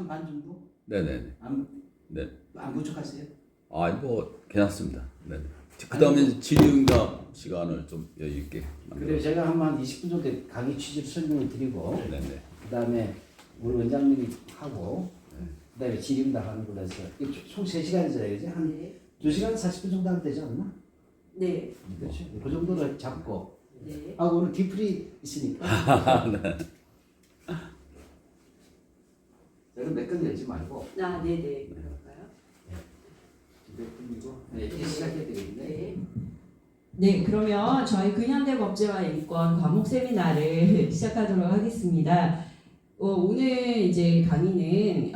한 반 정도? 네네. 네. 안 부족하세요? 아, 뭐 괜찮습니다. 네. 그 다음에 질의응답 시간을 좀 여유 있게 그래요. 제가 한 20분 정도 강의 취지를 설명을 드리고 네네. 그다음에 우리 원장님이 하고 그다음에 질의응답 하는 걸로 해서 총 3시간이잖아요. 그지? 한 2시간 40분 정도 하면 되지 않나? 네. 그렇죠. 그 정도로 잡고 네. 오늘 뒤풀이 있으니까 저는 몇 건 내지 말고 아, 네네. 그럴까요? 몇 분이고 이제 시작해야 되겠네. 네. 네, 그러면 저희 근현대법제와 인권 과목 세미나를 시작하도록 하겠습니다. 오늘 이제 강의는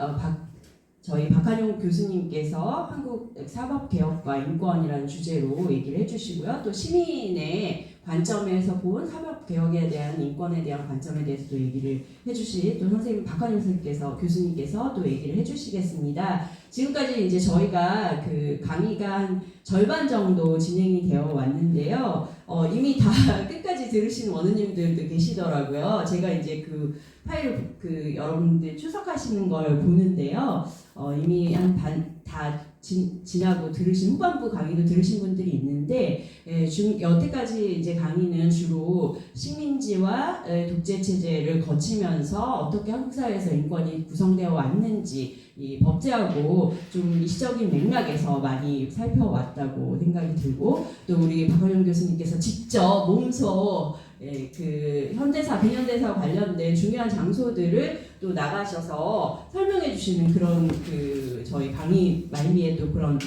저희 박한용 교수님께서 한국 사법개혁과 인권이라는 주제로 얘기를 해주시고요. 또 시민의 관점에서 본 사법개혁에 대한 인권에 대한 관점에 대해서도 얘기를 해주실 또 선생님 박한용 선생님께서 교수님께서 또 얘기를 해주시겠습니다. 지금까지 이제 저희가 그 강의가 한 절반 정도 진행이 되어 왔는데요. 이미 다 끝까지 들으신 원우님들도 계시더라고요. 제가 이제 그 파일 여러분들 추석하시는 걸 보는데요. 이미 한 반 다 지나고 들으신 후반부 강의도 들으신 분들이 있는데 여태까지 이제 강의는 주로 식민지와 독재 체제를 거치면서 어떻게 한국 사회에서 인권이 구성되어 왔는지 이 법제하고 좀 이시적인 맥락에서 많이 살펴왔다고 생각이 들고 또 우리 박원영 교수님께서 직접 몸소 그 현대사, 근현대사 관련된 중요한 장소들을 또 나가셔서 설명해 주시는 그런 그 저희 강의 말미에 또 그런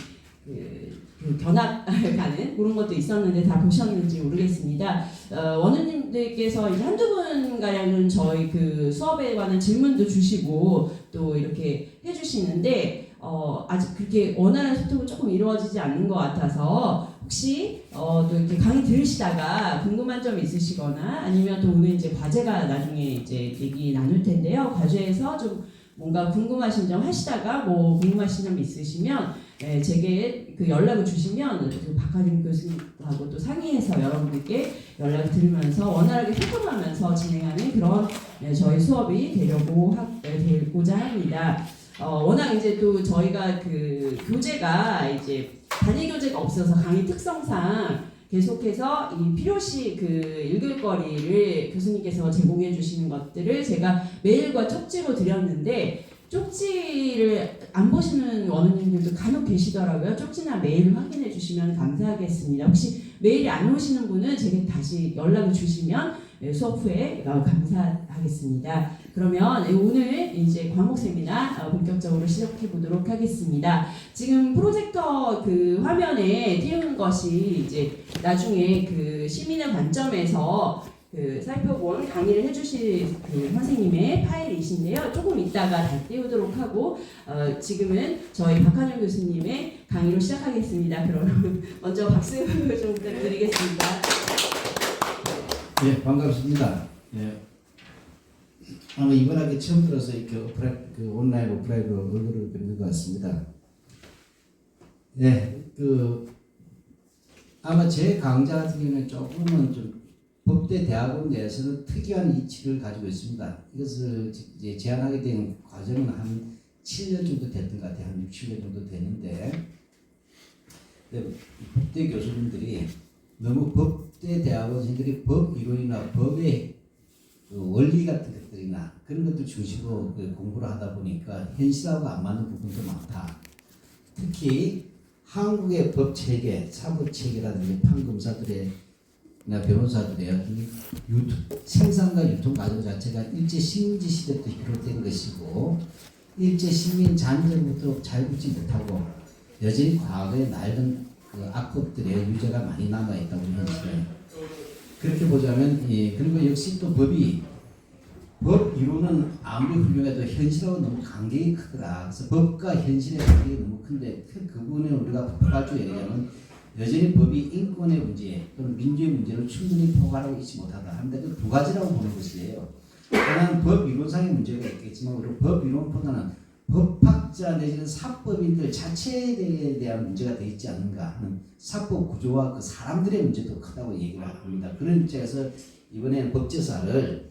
그 견학가는 그런 것도 있었는데 다 보셨는지 모르겠습니다. 원우님들께서 이제 한두 분 가량은 저희 그 수업에 관한 질문도 주시고 또 이렇게 해주시는데 아직 그렇게 원활한 소통은 조금 이루어지지 않는 것 같아서 혹시 또 이렇게 강의 들으시다가 궁금한 점 있으시거나 아니면 또 오늘 이제 과제가 나중에 이제 얘기 나눌 텐데요. 과제에서 좀 뭔가 궁금하신 점 하시다가 뭐 궁금하신 점 있으시면 제게 그 연락을 주시면 그 박하림 교수님하고 또 상의해서 여러분들께 연락을 드리면서 원활하게 소통하면서 진행하는 그런 저희 수업이 되고자 합니다. 워낙 이제 또 저희가 그 교재가 이제 단일 교재가 없어서 강의 특성상 계속해서 이 필요시 그 읽을 거리를 교수님께서 제공해 주시는 것들을 제가 메일과 쪽지로 드렸는데 쪽지를 안 보시는 원우님들도 간혹 계시더라고요. 쪽지나 메일을 확인해 주시면 감사하겠습니다. 혹시 메일이 안 오시는 분은 제게 다시 연락을 주시면 수업 후에 감사하겠습니다. 그러면 오늘 이제 과목 세미나 본격적으로 시작해 보도록 하겠습니다. 지금 프로젝터 그 화면에 띄운 것이 이제 나중에 그 시민의 관점에서 그 살펴본 강의를 해주실 그 선생님의 파일이신데요. 조금 이따가 다 띄우도록 하고 지금은 저희 박한영 교수님의 강의로 시작하겠습니다. 그럼 먼저 박수 좀 부탁드리겠습니다. 네, 반갑습니다. 예. 아마 이번 학기 처음 들어서 이렇게 온라인 오프라인으로 얼굴을 뵙는 것 같습니다. 네, 아마 제 강좌 같은 경우는 조금은 좀 법대 대학원 내에서는 특이한 이치를 가지고 있습니다. 이것을 이제 제안하게 된 과정은 한 7년 정도 됐던 것 같아요. 한 6, 7년 정도 되는데 법대 교수님들이 너무 법대 대학원생들이 법 이론이나 법의 원리 같은 것들이나 그런 것들 중심으로 공부를 하다 보니까 현실하고 안 맞는 부분도 많다. 특히 한국의 법 체계, 사법 체계라든지 판검사들의 변호사들의 생산과 유통 과정 자체가 일제 식민지 시대부터 비롯된 것이고 일제 식민 잔정부터 잘 붙지 못하고 여전히 과거에 날던 그 악법들의 유죄가 많이 남아 있다고 현실에 그렇게 보자면 그리고 역시 또 법 이론은 아무리 훌륭해도 현실하고 너무 간격이 크더라. 그래서 법과 현실의 간격이 너무 큰데 그 부분에 우리가 법학적으로 얘기하면 여전히 법이 인권의 문제 또는 민주의 문제를 충분히 포괄하고 있지 못하다 하는데 그 두 가지라고 보는 것이에요. 하나는 법 이론상의 문제가 있겠지만 우리 법 이론보다는 법학자 내지는 사법인들 자체에 대한 문제가 되어 있지 않는가 하는 사법 구조와 그 사람들의 문제도 크다고 얘기를 합니다. 그런 입장에서 이번에는 법제사를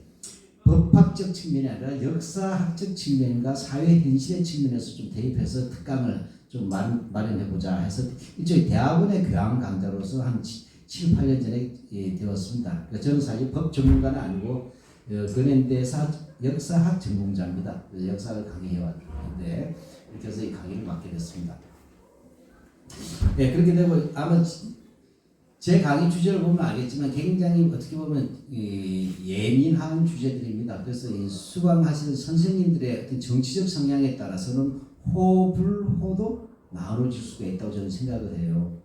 법학적 측면이 아니라 역사학적 측면과 사회 현실의 측면에서 좀 대입해서 특강을 좀 마련해보자 해서 일종의 대학원의 교양 강좌로서 한 7, 8년 전에 되었습니다. 그러니까 저는 사실 법 전문가는 아니고 근현대사 역사학 전공자입니다. 그래서 역사를 강의해왔는데 이렇게 해서 이 강의를 맡게 됐습니다. 네, 그렇게 되고 아마 제 강의 주제를 보면 알겠지만 굉장히 어떻게 보면 예민한 주제들입니다. 그래서 이 수강하시는 선생님들의 어떤 정치적 성향에 따라서는 호불호도 나눠질 수가 있다고 저는 생각을 해요.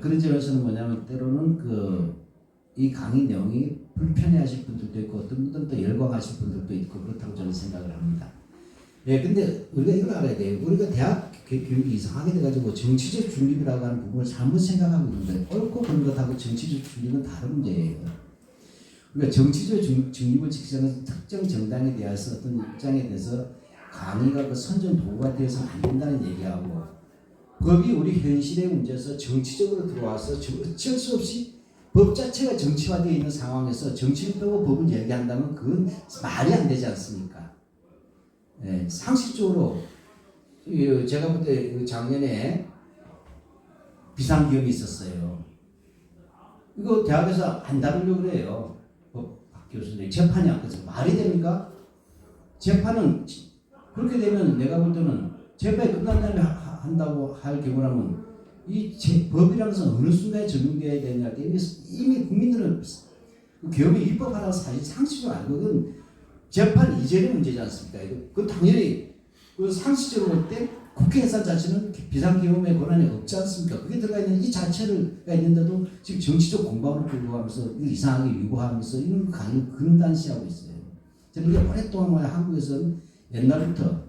그런 점에서는 뭐냐면 때로는 이 강의 내용이 불편해하실 분들도 있고 어떤 분들은 또 열광하실 분들도 있고 그렇다고 저는 생각을 합니다. 예, 근데 우리가 이걸 알아야 돼요. 우리가 대학 교육이 이상하게 돼가지고 정치적 중립이라고 하는 부분을 잘못 생각하고 있는데 옳고 그른 것하고 정치적 중립은 다른 문제예요. 우리가 정치적 중립을 지키지 않는 특정 정당에 대해서 어떤 입장에 대해서 강의가 그 선전 도구가 되어서는 안 된다는 얘기하고 법이 우리 현실의 문제에서 정치적으로 들어와서 어쩔 수 없이 법 자체가 정치화되어 있는 상황에서 정치를 빼고 법을 얘기한다면 그건 말이 안 되지 않습니까? 네, 상식적으로 제가 볼 때 작년에 비상기업이 있었어요. 이거 대학에서 안 다루려고 그래요. 박 교수님 재판이 안 끝서 말이 됩니까? 재판은 그렇게 되면 내가 볼 때는 재판이 끝난 다음에 한다고 할 경우라면 이 법이라는 것은 어느 순간에 적용되어야 되느냐 이미 국민들은 기업이 입법하라고 사실 상식적으로 알고 그건 재판 이전의 문제지 않습니까? 그 당연히 그 상식적으로 볼 때 국회 해산 자체는 비상계엄의 권한이 없지 않습니까? 그게 들어가 있는 이 자체가 있는데도 지금 정치적 공방으로 끌고 가면서 이상하게 유보하면서 이런 강의를 근단시하고 있어요. 저는 이게 오랫동안 한국에서는 옛날부터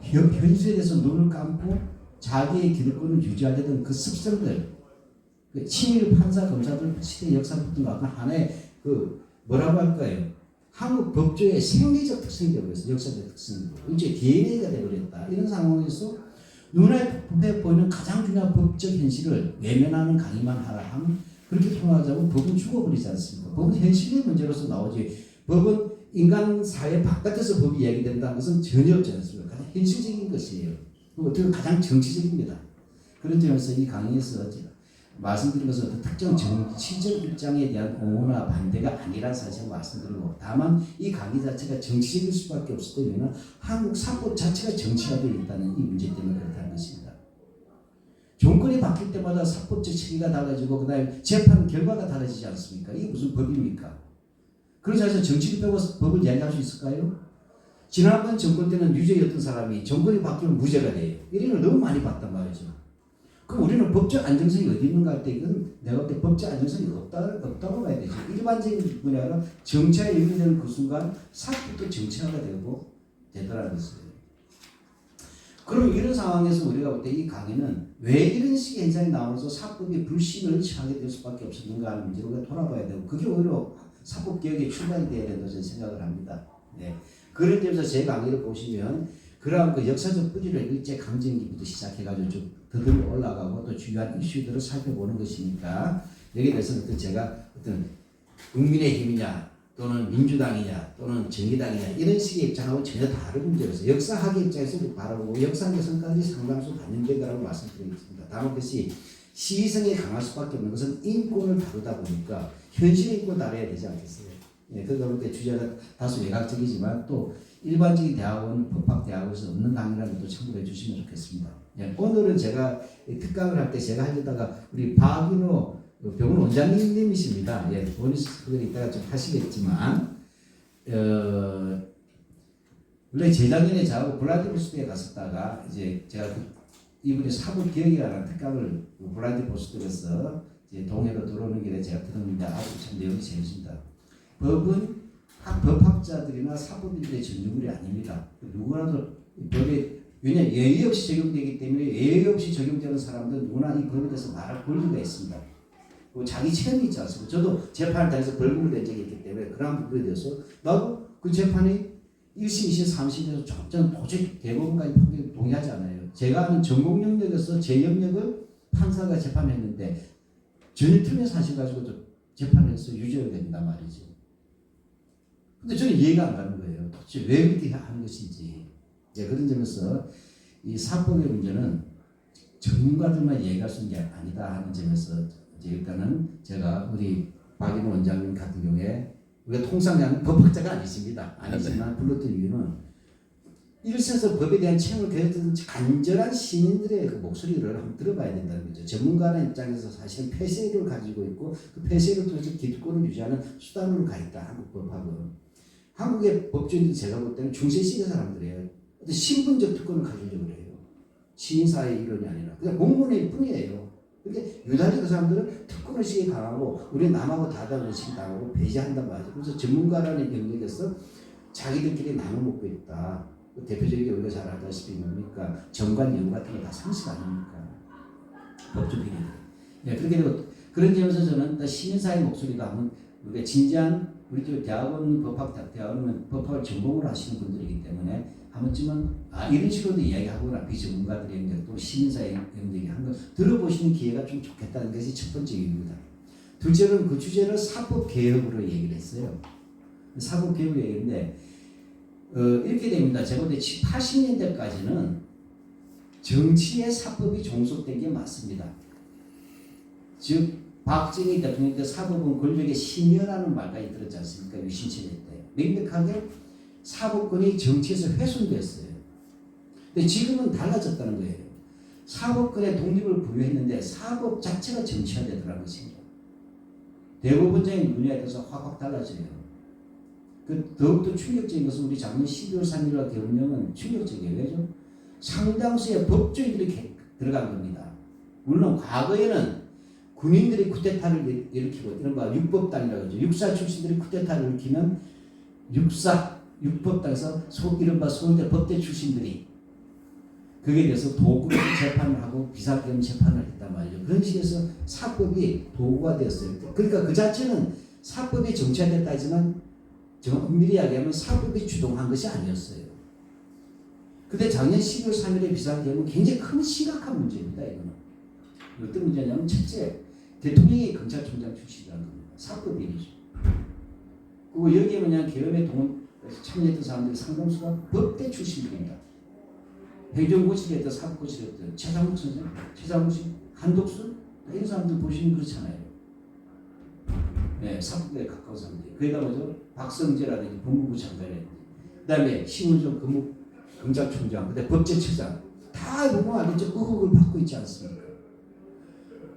현실에 대해서 눈을 감고 자기의 기득권을 유지하려던 그 습성들, 그 친일 판사 검사들 시대 역사부터 나온 하나의 뭐라고 할까요? 한국 법조의 생리적 특성이 되어버렸어요. 역사적 특성이고 이제 DNA가 되어버렸다. 이런 상황에서 눈앞에 보이는 가장 중요한 법적 현실을 외면하는 강의만 하라 하면 그렇게 통하자고 법은 죽어버리지 않습니까? 법은 현실의 문제로서 나오지 법은 인간 사회 바깥에서 법이 이야기된다는 것은 전혀 없지 않습니까? 가장 현실적인 것이에요. 어떻게 가장 정치적입니다. 그런 점에서 이 강의에서 말씀드린 것은 어떤 특정 정치적 입장에 대한 옹호나 반대가 아니라는 사실을 말씀드리고 다만 이 강의 자체가 정치적일 수밖에 없었던 이유는 한국 사법 자체가 정치화되어 있다는 이 문제 때문에 그렇다는 것입니다. 정권이 바뀔 때마다 사법적 체계가 달라지고 그 다음에 재판 결과가 달라지지 않습니까? 이게 무슨 법입니까? 그래서 정치를 빼고 법을 이야기할 수 있을까요? 지난번 정권 때는 유죄였던 사람이 정권이 바뀌면 무죄가 돼요. 이런 걸 너무 많이 봤단 말이죠. 그럼 우리는 법적 안정성이 어디 있는가 할 때 이건 내가 볼 때 법적 안정성이 없다고 봐야 되죠. 일반적인 분이 아니라 정치에 연결되는 그 순간 사법도 정치화가 되더라는 것이에요. 그럼 이런 상황에서 우리가 볼 때 이 강의는 왜 이런 식의 현상이 나오면서 사법이 불신을 처하게 될 수밖에 없었는가 하는 문제로 돌아봐야 되고 그게 오히려 사법개혁의 출발이 되어야 된다고 저는 생각을 합니다. 네. 그런 점에서 제 강의를 보시면 그러한 그 역사적 뿌리를 일제강점기부터 시작해가지고 좀 더듬어 올라가고 또 중요한 이슈들을 살펴보는 것이니까 여기에 대해서는 또 제가 어떤 국민의힘이냐 또는 민주당이냐 또는 정의당이냐 이런 식의 입장하고 전혀 다른 문제로서 역사학의 입장에서 바라보고 역사학의 성과들이 상당수 반영된다고 말씀드리겠습니다. 다만 그것이 시의성이 강할 수밖에 없는 것은 인권을 다루다 보니까 현실의 인권 다뤄야 되지 않겠어요? 예, 그러다 보니까 주제가 다소 외곽적이지만 또 일반적인 대학원, 법학대학원에서 없는 강의라는 것도 참고해 주시면 좋겠습니다. 예, 오늘은 제가 특강을 할 때 제가 하려다가 우리 박윤호 병원 원장님이십니다. 예, 본인 소개를 이따가 좀 하시겠지만, 원래 재작년에 저하고 블라디보스토크에 갔었다가 이제 제가 이분이 사법개혁이라는 특강을 블라디보스토크에서 이제 동해로 들어오는 길에 제가 들었는데 아주 참 내용이 재밌습니다. 법은 법학자들이나 사법인들의 전유물이 아닙니다. 누구라도 법에 왜냐하면 예의 없이 적용되기 때문에 예의 없이 적용되는 사람들은 누구나 이 법에 대해서 말할 권리가 있습니다. 자기 체험이 있지 않습니까? 저도 재판을 당해서 벌금을 낸 적이 있기 때문에 그런 부분에 대해서 나도 그 재판이 1심, 2심, 3심에서 저는 도저히 대법원까지 판결에 동의하지 않아요. 제가 하는 전공 영역에서 제 영역을 판사가 재판했는데 전혀 틀린 사실 가지고 재판에서 유죄가 된단 말이죠. 근데 저는 이해가 안 가는 거예요. 도대체 왜 그렇게 하는 것인지. 예, 그런 점에서 이 사법의 문제는 전문가들만 얘기할 수 있는 게 아니다 하는 점에서 이제 일단은 제가 우리 박인 원장님 같은 경우에 우리가 통상자는 법학자가 아니십니다. 아니지만 불렀던 이유는 일선에서 법에 대한 체험을 가졌던 간절한 시민들의 그 목소리를 한번 들어봐야 된다는 거죠. 전문가의 입장에서 사실은 폐쇄를 가지고 있고 그 폐쇄를 통해서 기득권을 유지하는 수단으로 가 있다. 한국 법학은. 한국의 법조인들이 제가 볼 때는 중세시대 사람들이에요. 어떤 신분적 특권을 가지려고 해요. 시민사회 이론이 아니라 그냥 공무원일 뿐이에요. 근데 유달리 그 사람들은 특권의식이 강하고 우리 남하고 다다의식이 강하고 배제한단 말이죠. 그래서 전문가라는 영역에서 자기들끼리 나눠먹고 있다. 대표적인 우리가 잘 알다시피 뭡니까? 정관 여부 같은 거 다 상식 아닙니까? 법조비리들. 예, 그렇게 되고 그런 점에서 저는 시민사회 목소리가 한번 우리가 진지한 우리 저 대학원 대학원은 법학을 전공을 하시는 분들이기 때문에 한 번쯤은 이런 식으로도 이야기하거나 비전문가들의 영역 또 시민사회 영역이 한번 들어보시는 기회가 좀 좋겠다는 것이 첫 번째 이유입니다. 둘째는 그 주제를 사법개혁으로 얘기를 했어요. 사법개혁 얘기인데 이렇게 됩니다. 제가 볼 때 80년대까지는 정치의 사법이 종속된 게 맞습니다. 즉 박정희 대통령 때 사법은 권력의 심여라는 말까지 들었지 않습니까? 유신체제 때. 명백하게 사법권이 정치에서 훼손됐어요. 근데 지금은 달라졌다는 거예요. 사법권의 독립을 부여했는데 사법 자체가 정치화되더라는 것입니다. 대법원장의 눈에 따라서 확확 달라져요. 그 더욱더 충격적인 것은 우리 작년 12월 3일날 개헌령은 충격적이에요. 왜죠? 상당수의 법조인들이 들어간 겁니다. 물론 과거에는 군인들이 쿠데타를 일으키고 이른바 육법당이라고 하죠. 육사 출신들이 쿠데타를 일으키면 육법당에서 이른바 서울대 법대 출신들이 그게 대해서 도구로 재판을 하고 비사기업 재판을 했단 말이죠. 그런 식에서 사법이 도구가 되었어요. 그러니까 그 자체는 사법이 정치화됐다 하지만 좀 엄밀히 이야기하면 사법이 주동한 것이 아니었어요. 근데 작년 12월 3일의 비상계엄은 굉장히 큰 심각한 문제입니다. 이거는. 어떤 문제냐면 첫째, 대통령이 검찰총장 출신이라는 겁니다. 사법인이죠. 그리고 여기에 뭐냐 계엄에 참여했던 사람들이 상당수가 법대 출신들입니다. 행정고시를 했던 사법고시를 했던 최상국 선생, 최상국 씨, 한독수 이런 사람들 보시면 그렇잖아요. 네, 사법부에 가까운 사람들이. 거기다 뭐죠? 박성재라든지 법무부 장관이라든지 그다음에 심은정 검찰총장, 그다음에 법제처장 다 보면 알겠죠? 의혹을 받고 있지 않습니까?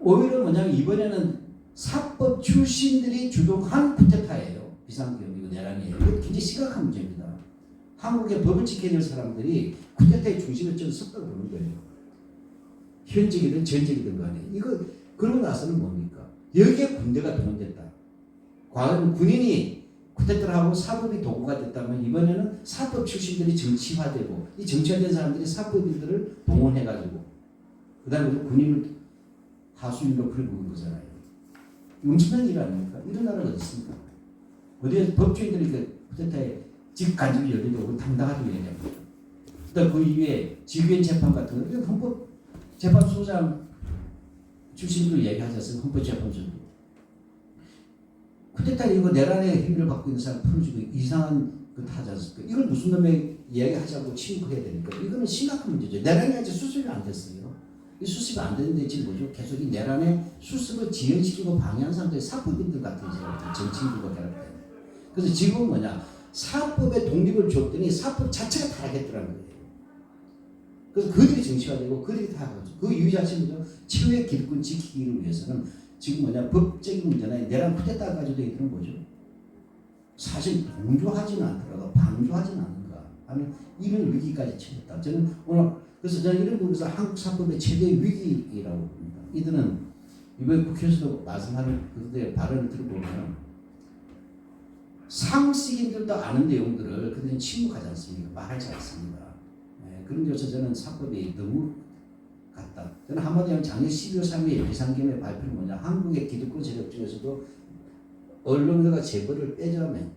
오히려 뭐냐면 이번에는 사법 출신들이 주동한 쿠데타예요. 비상계엄이고 내란이에요. 이거 굉장히 심각한 문제입니다. 한국의 법을 지켜야 될 사람들이 쿠데타의 중심에 좀 섰다고 보는 거예요. 현직이든 전직이든 간에. 이거 그러고 나서는 뭡니까? 여기에 군대가 동원됐다. 과거에는 군인이 쿠데타를 하고 사법이 도구가 됐다면 이번에는 사법 출신들이 정치화되고 이 정치화된 사람들이 사법인들을 동원해가지고 그 다음에 군인을 하수인으로 끌고 온 거잖아요. 엄청난 일 아닙니까? 이런 나라가 어디 있습니까? 어디에 법조인들이 그 쿠데타에 직간접이 열리고 당당하게 얘기합니다. 그다음 그 이후에 지휘원 재판 같은 거, 헌법재판소장 출신도 얘기하지 않습니까? 헌법재판소도. 쿠데타 이거 내란의 힘을 받고 있는 사람 풀어주고 이상한 그 하지 않습니까? 이걸 무슨 놈의 이야기하자고 침묵해야 되니까 이거는 심각한 문제죠. 내란이 아직 수습이 안 됐어요. 이 수습이 안 되는데 지금 뭐죠? 계속 이 내란의 수습을 지연시키고 방해한 상태의 사법인들 같은 정치인들과 결합돼요. 그래서 지금은 뭐냐? 사법의 독립을 줬더니 사법 자체가 타락했더라는 거예요. 그래서 그들이 정치화되고 그들이 타락하죠. 그 이유 자체는 뭐죠? 최후의 기득권 지키기를 위해서는 지금 뭐냐? 법적인 문제나 내란 쿠데타 가지고 얘기하는 뭐죠? 사실 동조하지는 않더라도 방조하지는 않는가 하는 이런 위기까지 처했다. 저는 오늘 그래서 저는 이런 부분에서 한국 사법의 최대 위기라고 봅니다. 이들은 이번 국회에서도 말씀하는 그들의 발언을 들어보면 상식인들도 아는 내용들을 그들은 침묵하지 않습니까? 말하지 않습니다. 네, 그런 점에서 저는 사법이 너무 같다. 저는 한마디로 하면 작년 12월 3일 비상계엄의 발표는 뭐냐? 한국의 기득권 세력 중에서도 언론과 재벌을 빼자면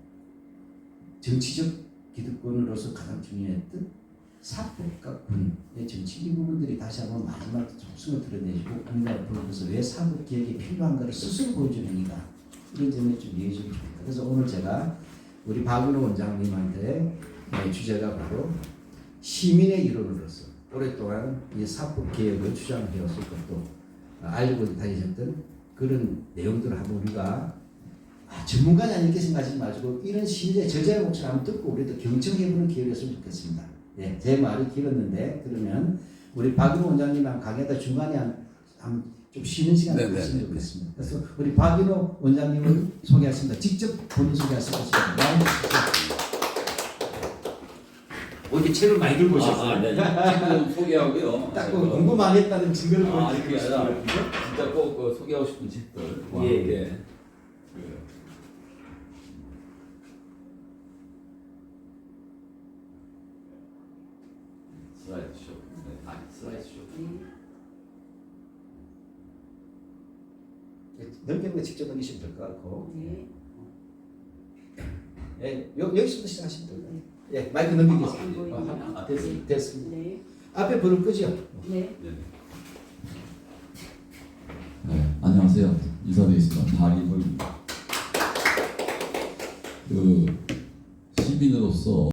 정치적 기득권으로서 가장 중요했던 사법과 군의 정치 이 부분들이 다시 한번 마지막 속성을 드러내주고 국민 앞으로 그래서 왜 사법 개혁이 필요한가를 스스로 보여주는 행위다. 이런 점에 좀 이해해 주면 좋겠다. 그래서 오늘 제가 우리 박은호 원장님한테 주제가 바로 시민의 일원으로서 오랫동안 이 사법 개혁을 주장해왔을 것도 알고 다니셨던 그런 내용들을 한번 우리가 전문가는 아니게 생각하지 마시고 이런 시민의 저자의 목소리를 한번 듣고 우리도 경청해보는 기회였으면 좋겠습니다. 네, 제 말이 길었는데 그러면 우리 박인호 원장님이랑 강의하다 중간에 좀 쉬는 시간을 가지면 좋겠습니다. 그래서 우리 박인호 원장님을 소개하겠습니다. 직접 본인 소개하시겠습니다. 이렇게 책을 많이 들고 오셨어요. 네. 책을 소개하고요. 딱 궁금하겠다는 증거를 이게 아니라 진짜 꼭 소개하고 싶은 책들. 예. 슬라이드쇼. 슬라이드쇼. 넘기는 거 직접 넘기시면 될 것 같고. 네. 예, 여기서부터 시작하시면 됩니다. 예, 마이크 넘기겠습니다. 안 보이네요. 됐습니다. 네. 앞에 불을 끄죠? 네. 네, 안녕하세요. 인사드리겠습니다. 박인호입니다. 시민으로서